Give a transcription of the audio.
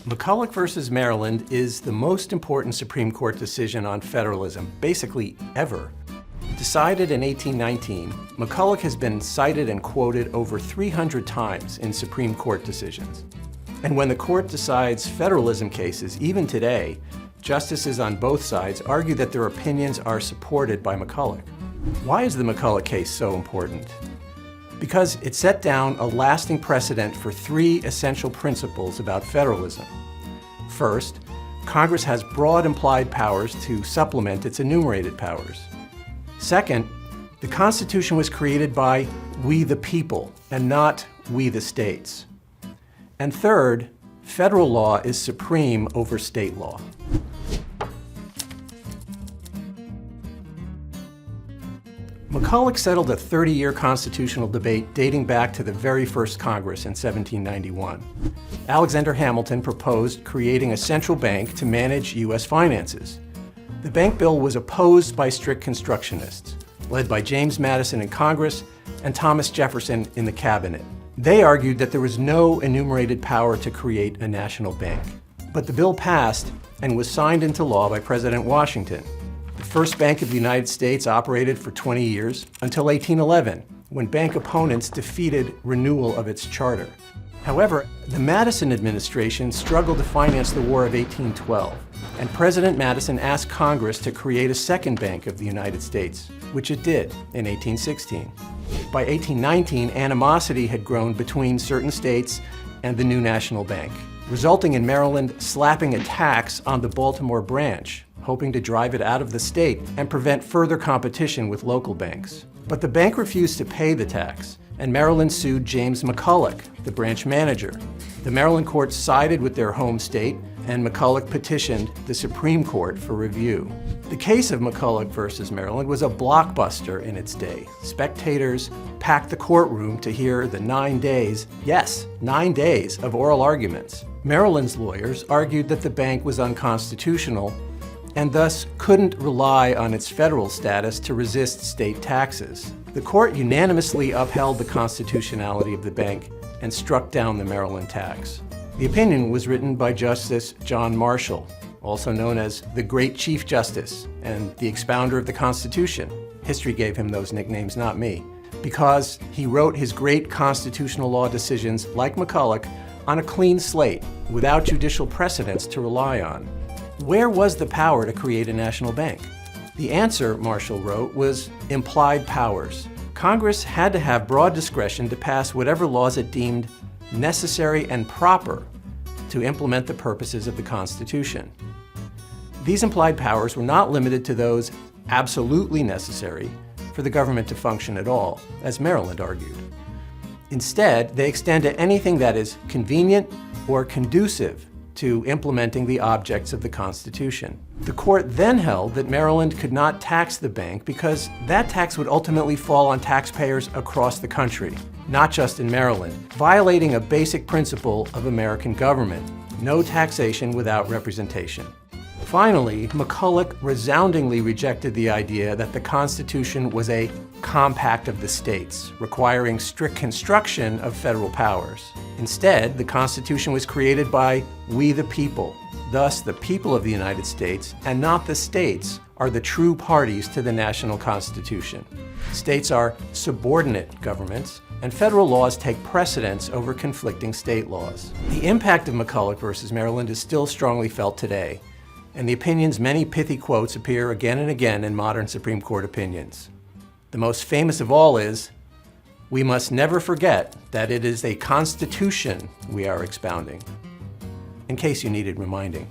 McCulloch versus Maryland is the most important Supreme Court decision on federalism, basically ever. Decided in 1819, McCulloch has been cited and quoted over 300 times in Supreme Court decisions. And when the court decides federalism cases, even today, justices on both sides argue that their opinions are supported by McCulloch. Why is the McCulloch case so important? Because it set down a lasting precedent for three essential principles about federalism. First, Congress has broad implied powers to supplement its enumerated powers. Second, the Constitution was created by we the people and not we the states. And third, federal law is supreme over state law. McCulloch settled a 30-year constitutional debate dating back to the very first Congress in 1791. Alexander Hamilton proposed creating a central bank to manage U.S. finances. The bank bill was opposed by strict constructionists, led by James Madison in Congress and Thomas Jefferson in the cabinet. They argued that there was no enumerated power to create a national bank. But the bill passed and was signed into law by President Washington. The first Bank of the United States operated for 20 years until 1811, when bank opponents defeated renewal of its charter. However, the Madison administration struggled to finance the War of 1812, and President Madison asked Congress to create a second Bank of the United States, which it did in 1816. By 1819, animosity had grown between certain states and the new national bank, resulting in Maryland slapping a tax on the Baltimore branch, hoping to drive it out of the state and prevent further competition with local banks. But the bank refused to pay the tax, and Maryland sued James McCulloch, the branch manager. The Maryland courts sided with their home state, and McCulloch petitioned the Supreme Court for review. The case of McCulloch versus Maryland was a blockbuster in its day. Spectators packed the courtroom to hear the 9 days, yes, 9 days of oral arguments. Maryland's lawyers argued that the bank was unconstitutional and thus couldn't rely on its federal status to resist state taxes. The court unanimously upheld the constitutionality of the bank and struck down the Maryland tax. The opinion was written by Justice John Marshall, also known as the Great Chief Justice and the expounder of the Constitution. History gave him those nicknames, not me, because he wrote his great constitutional law decisions, like McCulloch, on a clean slate, without judicial precedents to rely on. Where was the power to create a national bank? The answer, Marshall wrote, was implied powers. Congress had to have broad discretion to pass whatever laws it deemed necessary and proper to implement the purposes of the Constitution. These implied powers were not limited to those absolutely necessary for the government to function at all, as Maryland argued. Instead, they extend to anything that is convenient or conducive to implementing the objects of the Constitution. The court then held that Maryland could not tax the bank because that tax would ultimately fall on taxpayers across the country, not just in Maryland, violating a basic principle of American government: no taxation without representation. Finally, McCulloch resoundingly rejected the idea that the Constitution was a compact of the states, requiring strict construction of federal powers. Instead, the Constitution was created by we the people. Thus, the people of the United States, and not the states, are the true parties to the national Constitution. States are subordinate governments, and federal laws take precedence over conflicting state laws. The impact of McCulloch versus Maryland is still strongly felt today, and the opinion's many pithy quotes appear again and again in modern Supreme Court opinions. The most famous of all is, "We must never forget that it is a Constitution we are expounding," in case you needed reminding.